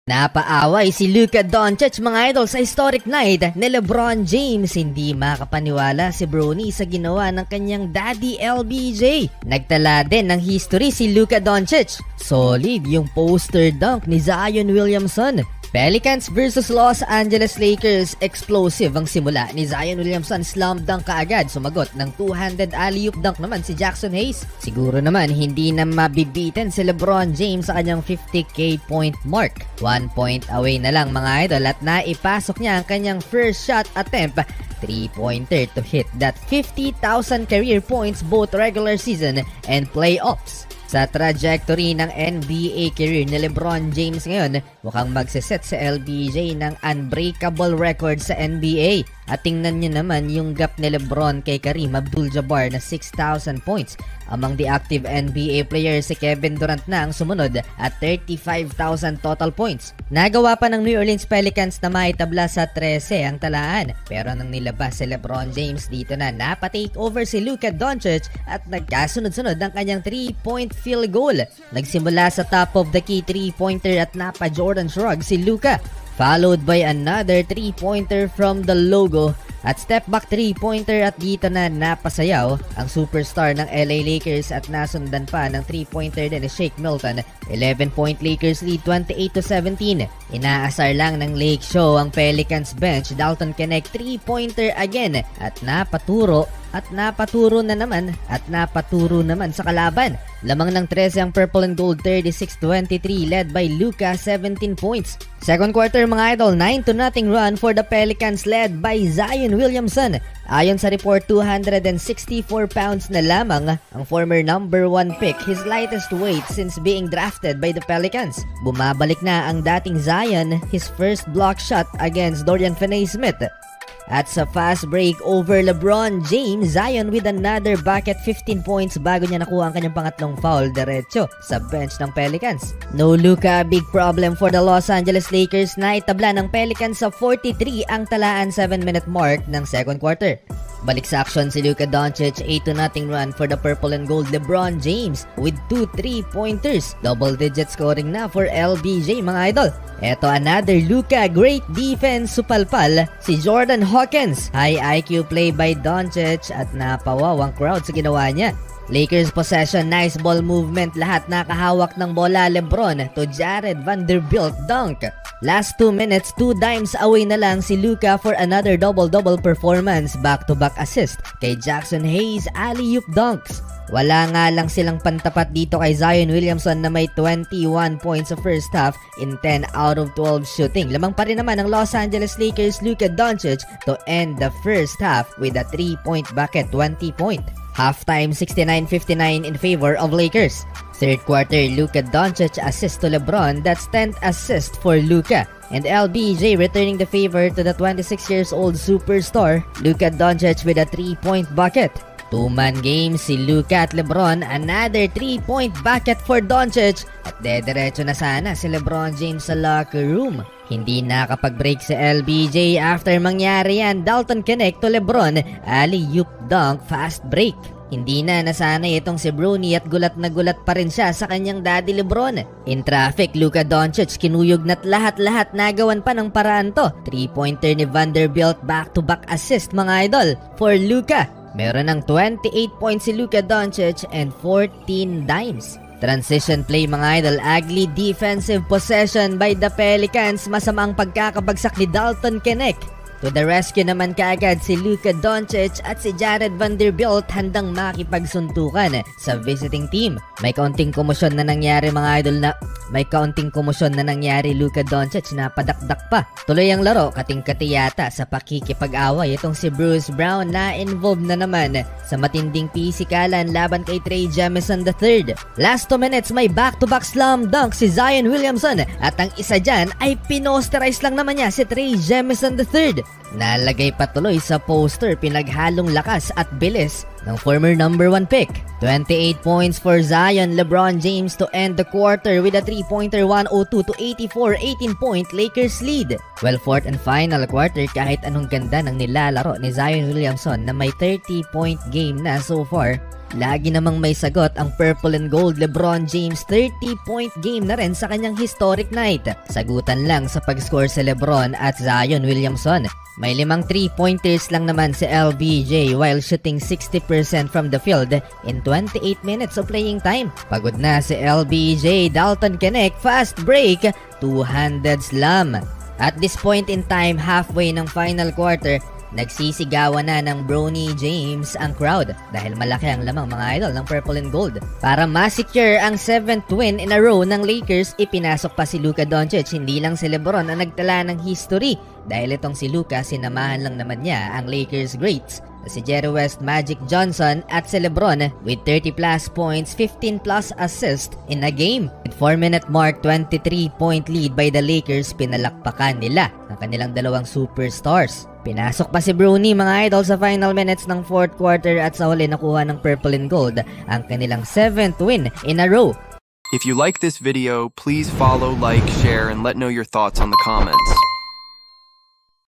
Napaaway si Luka Doncic mga idol sa historic night ni LeBron James. Hindi makapaniwala si Bronny sa ginawa ng kanyang daddy LBJ. Nagtala din ng history si Luka Doncic. Solid yung poster dunk ni Zion Williamson. Pelicans versus Los Angeles Lakers. Explosive ang simula ni Zion Williamson. Slam dunk kaagad. Sumagot ng two-handed alley-oop dunk naman si Jackson Hayes. Siguro naman hindi na mabibitin si LeBron James sa kanyang 50k point mark. 1 point away na lang mga idol at naipasok niya ang kanyang first shot attempt. 3-pointer to hit that 50,000 career points both regular season and playoffs. Sa trajectory ng NBA career ni LeBron James ngayon, mukhang magsiset sa LBJ ng unbreakable record sa NBA. At tingnan nyo naman yung gap ni LeBron kay Kareem Abdul-Jabbar na 6,000 points. Among the active NBA players, si Kevin Durant na ang sumunod at 35,000 total points. Nagawa pa ng New Orleans Pelicans na maitabla sa 13 ang talaan. Pero nang nilabas si LeBron James dito na napatake over si Luka Doncic at nagkasunod-sunod ang kanyang 3-point field goal. Nagsimula sa top of the key 3-pointer at napa-Jordan shrug si Luka. Followed by another 3-pointer from the logo at step back 3-pointer at dito na napasayaw ang superstar ng LA Lakers at nasundan pa ng 3-pointer din ni Shake Milton. 11-point Lakers lead 28-17. Inaasar lang ng Lake Show ang Pelicans bench. Dalton Knecht 3-pointer again at napaturo naman sa kalaban. Lamang ng 13 ang purple and gold 36-23 led by Luka 17 points. Second quarter mga idol, 9-0 run for the Pelicans led by Zion Williamson. Ayon sa report, 264 pounds na lamang ang former number 1 pick, his lightest weight since being drafted by the Pelicans. Bumabalik na ang dating Zion, his first block shot against Dorian Finney-Smith. At sa fast break over LeBron James, Zion with another bucket, 15 points bago niya nakuha ang kanyang pangatlong foul diretso sa bench ng Pelicans. No Luka, big problem for the Los Angeles Lakers na itabla ng Pelicans sa 43 ang talaan 7-minute mark ng second quarter. Balik sa action si Luka Doncic, 8-0 run for the purple and gold LeBron James with 2 3-pointers. Double-digit scoring na for LBJ mga idol. Eto another Luka, great defense, supalpal si Jordan Hawkins. High IQ play by Doncic at napawaw ang crowd sa ginawa niya. Lakers possession, nice ball movement, lahat nakahawak ng bola. LeBron to Jared Vanderbilt dunk. Last 2 minutes, 2 dimes away na lang si Luka for another double-double performance. Back-to-back assist kay Jackson Hayes, alley-oop dunks. Wala nga lang silang pantapat dito kay Zion Williamson na may 21 points sa first half in 10 out of 12 shooting. Lamang pa rin naman ang Los Angeles Lakers Luka Doncic to end the first half with a 3-point bucket, 20-point. Halftime 69-59 in favor of Lakers. Third quarter, Luka Doncic assist to LeBron. That's 10th assist for Luka. And LBJ returning the favor to the 26 years old superstar. Luka Doncic with a 3-point bucket. Two-man game si Luka at LeBron. Another 3-point bucket for Doncic. At dediretso na sana si LeBron James sa locker room. Hindi nakapag-break si LBJ after mangyari yan. Dalton Knecht to LeBron. Alley-oop dunk, fast break. Hindi na nasanay itong si Bronny at gulat na gulat pa rin siya sa kanyang daddy LeBron. In traffic, Luka Doncic kinuyog na't lahat-lahat nagawan pa ng paraan to. 3-pointer ni Vanderbilt, back-to-back assist mga idol for Luka. Meron ng 28 points si Luka Doncic and 14 dimes. Transition play mga idol, ugly defensive possession by the Pelicans. Masamang pagkakabagsak ni Dalton Knecht. To the rescue naman kaagad si Luka Doncic at si Jared Vanderbilt handang makipagsuntukan sa visiting team. May kaunting komosyon na nangyari Luka Doncic na padakdak pa. Tuloy ang laro, kating-kati yata sa pakikipag-away itong si Bruce Brown na involved na naman sa matinding pisikalan laban kay Trey Jemison III. Last 2 minutes may back-to-back slam dunk si Zion Williamson at ang isa dyan ay pinosterize lang naman niya si Trey Jemison III. Nalagay patuloy sa poster, pinaghalong lakas at bilis ng former number 1 pick. 28 points for Zion. LeBron James to end the quarter with a 3-pointer, 102-84, 18-point Lakers lead. Well, fourth and final quarter, kahit anong ganda ng nilalaro ni Zion Williamson na may 30-point game na so far, Lagi namang may sagot ang Purple and Gold. LeBron James 30-point game na rin sa kanyang historic night. Sagutan lang sa pag-score si LeBron at Zion Williamson. May 5 3-pointers lang naman si LBJ while shooting 60% from the field in 28 minutes of playing time. Pagod na si LBJ. Dalton Knecht fast break, two-handed slam. At this point in time, halfway ng final quarter, nagsisigawan na ng Bronny James ang crowd dahil malaki ang lamang mga idol ng Purple and Gold. Para ma-secure ang 7th win in a row ng Lakers, ipinasok pa si Luka Doncic. Hindi lang si LeBron ang nagtala ng history dahil itong si Luka, sinamahan lang naman niya ang Lakers greats si Jerry West, Magic Johnson at si LeBron with 30 plus points, 15 plus assists in a game. With 4-minute mark, 23-point lead by the Lakers, pinalakpakan nila ang kanilang dalawang superstars. Pinasok pa si Bronny mga idol sa final minutes ng 4th quarter at sa huli nakuha ng Purple and Gold ang kanilang 7th win in a row. If you like this video, please follow, like, share, and let know your thoughts on the comments.